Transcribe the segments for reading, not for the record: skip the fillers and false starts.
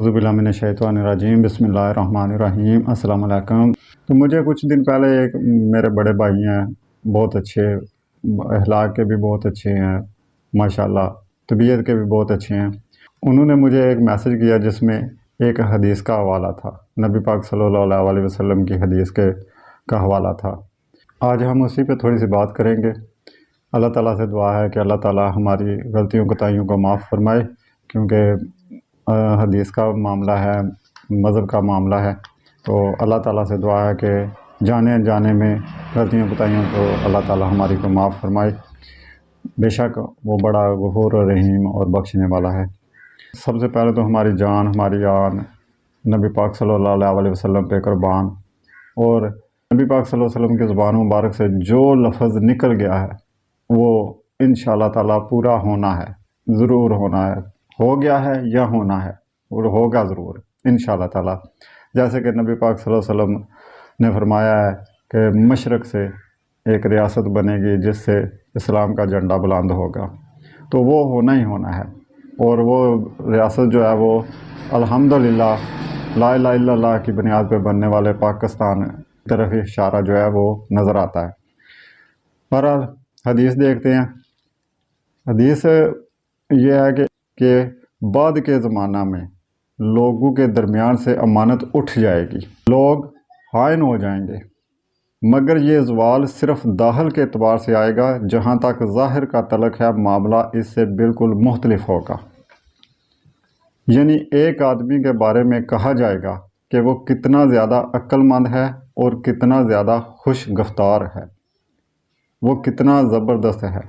औज़ुबिल्लाहिमिनश्शैतानिर्रजीम बिस्मिल्लाहिर्रहमानिर्रहीम अस्सलाम वालेकुम। तो मुझे कुछ दिन पहले एक मेरे बड़े भाई हैं, बहुत अच्छे, अखलाक के भी बहुत अच्छे हैं, माशाल्लाह तबीयत के भी बहुत अच्छे हैं। उन्होंने मुझे एक मैसेज किया जिसमें एक हदीस का हवाला था, नबी पाक सल्लल्लाहु अलैहि वसल्लम की हदीस का हवाला था। आज हम उसी पे थोड़ी सी बात करेंगे। अल्लाह ताला से दुआ है कि अल्लाह ताला हमारी गलतियों कोताहियों को माफ़ फरमाए, क्योंकि हदीस का मामला है, मज़हब का मामला है। तो अल्लाह ताला से दुआ है कि जाने अनजाने में गलतियों कोताहियों को अल्लाह ताला हमारी को माफ़ फरमाए। बेशक वो बड़ा गफूर रहीम और बख्शने वाला है। सबसे पहले तो हमारी जान, हमारी आन नबी पाक सल्लल्लाहु अलैहि वसल्लम पे कुर्बान। और नबी पाक सल्लल्लाहु अलैहि वसल्लम की ज़ुबान मुबारक से जो लफ्ज़ निकल गया है वो इंशाअल्लाह ताला पूरा होना है, ज़रूर होना है, हो गया है या होना है और होगा ज़रूर इंशाअल्लाह ताला। जैसे कि नबी पाक सल्लल्लाहु अलैहि वसल्लम ने फरमाया है कि मशरक़ से एक रियासत बनेगी जिससे इस्लाम का झंडा बुलंद होगा, तो वो होना ही होना है। और वो रियासत जो है वो अल्हम्दुलिल्लाह ला इलाहा इल्लल्लाह की बुनियाद पर बनने वाले पाकिस्तान की तरफ इशारा जो है वो नज़र आता है। बहरहाल हदीस देखते हैं। हदीस ये है कि बाद के ज़माना में लोगों के दरमियान से अमानत उठ जाएगी, लोग हाइन हो जाएंगे, मगर ये ज़वाल सिर्फ़ दाखिल के एतबार से आएगा। जहाँ तक ज़ाहिर का तल्लुक़ है मामला इससे बिल्कुल मुख्तलिफ होगा। यानी एक आदमी के बारे में कहा जाएगा कि वो कितना ज़्यादा अक्लमंद है और कितना ज़्यादा खुश गफ्तार है, वो कितना ज़बरदस्त है,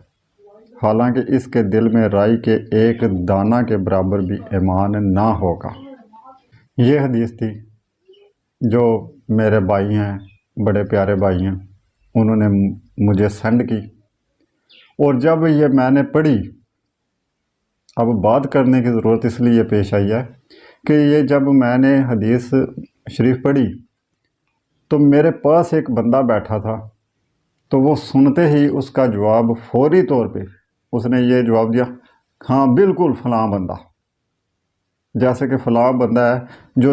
हालांकि इसके दिल में राई के एक दाना के बराबर भी ईमान ना होगा। ये हदीस थी जो मेरे भाई हैं, बड़े प्यारे भाई हैं, उन्होंने मुझे सेंड की। और जब ये मैंने पढ़ी, अब बात करने की ज़रूरत इसलिए पेश आई है कि ये जब मैंने हदीस शरीफ पढ़ी तो मेरे पास एक बंदा बैठा था, तो वो सुनते ही उसका जवाब फौरी तौर पे उसने ये जवाब दिया, हाँ बिल्कुल फ़लाँ बंदा। जैसे कि फ़लाँ बंदा है जो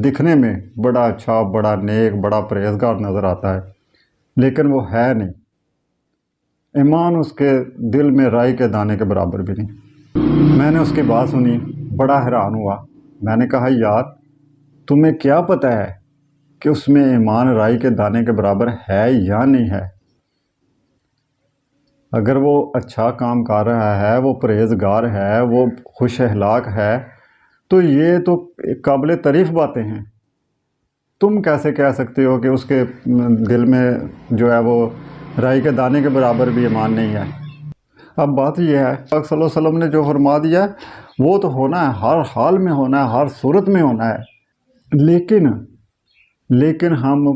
दिखने में बड़ा अच्छा, बड़ा नेक, बड़ा परहेज़गार नज़र आता है, लेकिन वो है नहीं, ईमान उसके दिल में राई के दाने के बराबर भी नहीं। मैंने उसकी बात सुनी, बड़ा हैरान हुआ। मैंने कहा, यार तुम्हें क्या पता है कि उसमें ईमान राई के दाने के बराबर है या नहीं है? अगर वो अच्छा काम कर रहा है, वो परहेज़गार है, वो खुश अखलाक है, तो ये तो काबिल तारीफ़ बातें हैं। तुम कैसे कह सकते हो कि उसके दिल में जो है वो राई के दाने के बराबर भी ईमान नहीं है? अब बात यह है, पाक सल्लल्लाहु अलैहि वसल्लम ने जो फरमा दिया है वो तो होना है, हर हाल में होना है, हर सूरत में होना है। लेकिन हम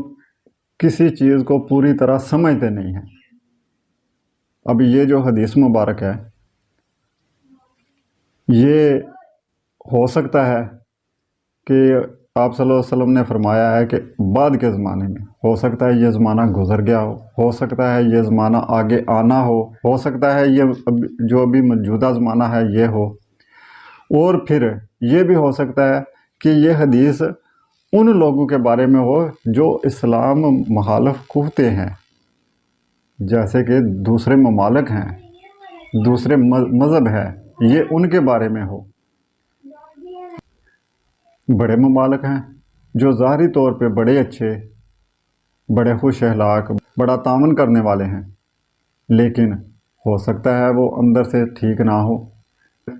किसी चीज़ को पूरी तरह समझते नहीं हैं। अब ये जो हदीस मुबारक है, ये हो सकता है कि आप सल्लल्लाहु अलैहि वसल्लम ने फरमाया है कि बाद के ज़माने में, हो सकता है ये ज़माना गुज़र गया हो सकता है ये ज़माना आगे आना हो सकता है ये जो अभी मौजूदा ज़माना है ये हो, और फिर ये भी हो सकता है कि ये हदीस उन लोगों के बारे में हो जो इस्लाम मुखालिफ कुफ्ते हैं, जैसे कि दूसरे ममालिक हैं, दूसरे मज़हब हैं, ये उनके बारे में हो। बड़े ममालिक हैं जो ज़ाहिरी तौर पे बड़े अच्छे, बड़े खुश अखलाक, बड़ा तावन करने वाले हैं, लेकिन हो सकता है वो अंदर से ठीक ना हो।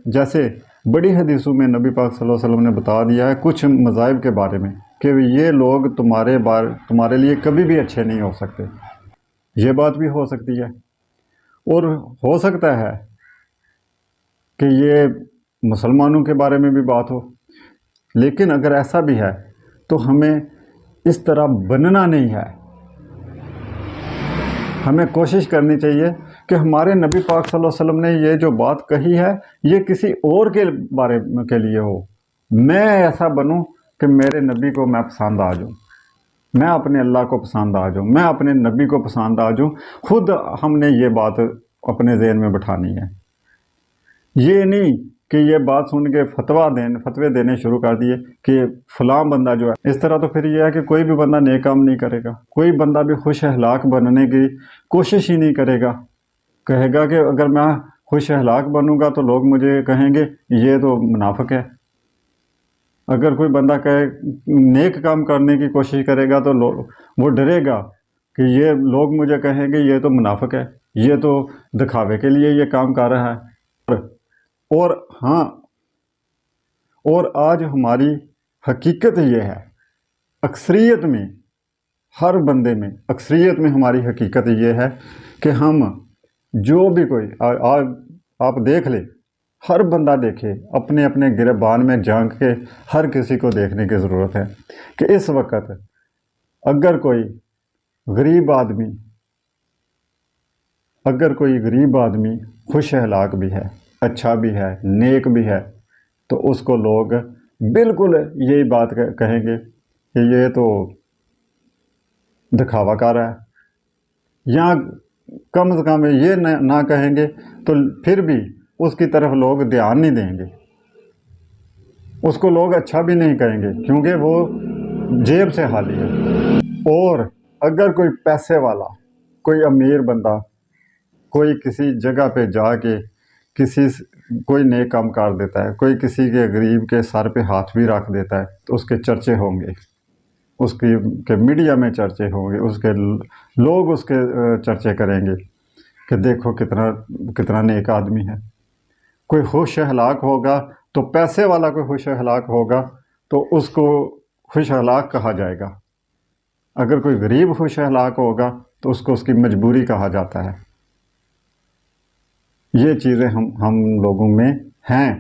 जैसे बड़ी हदीसों में नबी पाक सल्लल्लाहु अलैहि वसल्लम ने बता दिया है कुछ मज़ाहिब के बारे में कि ये लोग तुम्हारे लिए कभी भी अच्छे नहीं हो सकते। ये बात भी हो सकती है। और हो सकता है कि ये मुसलमानों के बारे में भी बात हो। लेकिन अगर ऐसा भी है तो हमें इस तरह बनना नहीं है। हमें कोशिश करनी चाहिए कि हमारे नबी पाक सल्लल्लाहु अलैहि वसल्लम ने ये जो बात कही है ये किसी और के बारे में के लिए हो। मैं ऐसा बनूं कि मेरे नबी को मैं पसंद आ जाऊं, मैं अपने अल्लाह को पसंद आ जाऊं, मैं अपने नबी को पसंद आ जाऊं। खुद हमने ये बात अपने ज़हन में बिठानी है। ये नहीं کہ یہ بات سن کے فتوے دینے شروع کر دیے کہ فلاں بندہ جو ہے اس طرح، تو پھر یہ ہے کہ کوئی بھی بندہ نیک کام نہیں کرے گا، کوئی بندہ بھی خوش اخلاق بننے کی کوشش ہی نہیں کرے گا، کہے گا کہ اگر میں خوش اخلاق بنوں گا تو لوگ مجھے کہیں گے یہ تو منافق ہے۔ اگر کوئی بندہ کہے نیک کام کرنے کی کوشش کرے گا تو وہ ڈرے گا کہ یہ لوگ مجھے کہیں گے یہ تو منافق ہے، یہ تو دکھاوے کے لیے یہ کام کر رہا ہے۔ اور آج ہماری حقیقت یہ ہے، اکثریت میں، ہر بندے میں، اکثریت میں ہماری حقیقت یہ ہے کہ ہم جو بھی کوئی آپ دیکھ لیں، ہر بندہ دیکھے، اپنے اپنے گریبان میں جھانک کے ہر کسی کو دیکھنے کی ضرورت ہے کہ اس وقت اگر کوئی غریب آدمی خوش اخلاق بھی ہے، اچھا بھی ہے، نیک بھی ہے، تو اس کو لوگ بالکل یہی بات کہیں گے کہ یہ تو دکھاوا کر رہا ہے، یا کم از کم یہ نہ کہیں گے تو پھر بھی اس کی طرف لوگ دھیان نہیں دیں گے، اس کو لوگ اچھا بھی نہیں کہیں گے کیونکہ وہ جیب سے خالی ہے۔ اور اگر کوئی پیسے والا، کوئی امیر بندہ، کوئی کسی جگہ پہ جا کے کوئی نیک کام کر دیتا ہے، کوئی کسی کے غریب کے سر پہ ہاتھ بھی رکھ دیتا ہے، تو اس کے چرچے ہوں گے، اس کے میڈیا میں چرچے ہوں گے، اس کے لوگ اس کے چرچے کریں گے کہ دیکھو کتنا نیک آدمی ہے۔ کوئی خوش اخلاق ہوگا تو پیسے والا کوئی خوش اخلاق ہوگا تو اس کو خوش اخلاق کہا جائے گا، اگر کوئی غریب خوش اخلاق ہوگا تو اس کو اس کی مجبوری کہا جاتا ہے۔ یہ چیزیں ہم لوگوں میں ہیں،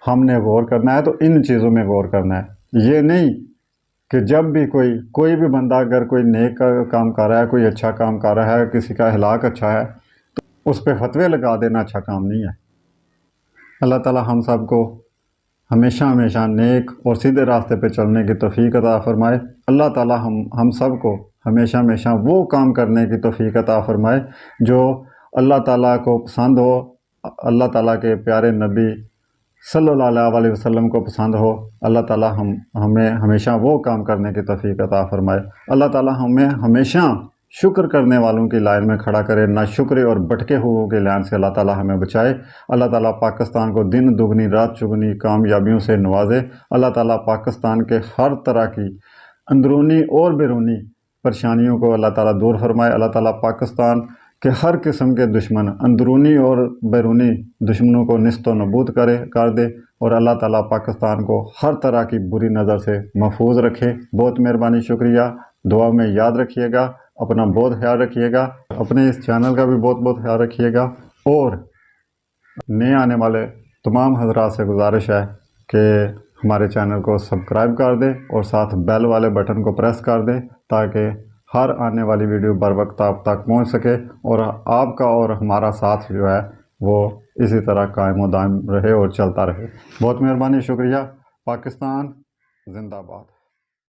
ہم نے غور کرنا ہے تو ان چیزوں میں غور کرنا ہے، یہ نہیں کہ جب بھی کوئی بھی بندہ اگر کوئی نیک کام کر رہا ہے، کوئی اچھا کام کر رہا ہے، کسی کا اخلاق اچھا ہے تو اس پہ فتوے لگا دینا اچھا کام نہیں ہے۔ اللہ تعالی ہم سب کو ہمیشہ نیک اور سیدھے راستے پہ چلنے کی توفیق عطا فرمائے۔ اللہ تعالی ہم سب کو ہمیشہ وہ کام کرنے کی توفیق عطا فرمائے جو اللہ تعالیٰ کو پسند ہو، اللہ تعالیٰ کے پیارے نبی صلی اللہ علیہ وسلم کو پسند ہو۔ اللہ تعالیٰ ہمیں ہمیشہ وہ کام کرنے کی توفیق عطا فرمائے۔ اللہ تعالیٰ ہمیں ہمیشہ شکر کرنے والوں کی لائن میں کھڑا کرے، ناشکرے اور بھٹکے ہوئوں کی لائن سے اللہ تعالیٰ ہمیں بچائے۔ اللہ تعالیٰ پاکستان کو دن دگنی رات چگنی کامیابیوں سے نوازے۔ اللہ تعالیٰ پاکستان کے ہر طرح کی اندرونی اور بیرونی پریشانیوں کو اللہ تعالیٰ دور فرمائے۔ اللہ تعالیٰ پاکستان کہ ہر قسم کے دشمن، اندرونی اور بیرونی دشمنوں کو نیست و نابود کر دے، اور اللہ تعالیٰ پاکستان کو ہر طرح کی بری نظر سے محفوظ رکھے۔ بہت مہربانی، شکریہ، دعا میں یاد رکھیے گا، اپنا بہت خیال رکھیے گا، اپنے اس چینل کا بھی بہت خیال رکھیے گا، اور نئے آنے والے تمام حضرات سے گزارش ہے کہ ہمارے چینل کو سبسکرائب کر دیں اور ساتھ بیل والے بٹن کو پریس کر دیں تاکہ ہر آنے والی ویڈیو بر وقت آپ تک پہنچ سکے، اور آپ کا اور ہمارا ساتھ جو ہے وہ اسی طرح قائم و دائم رہے اور چلتا رہے۔ بہت مہربانی، شکریہ۔ پاکستان زندہ باد۔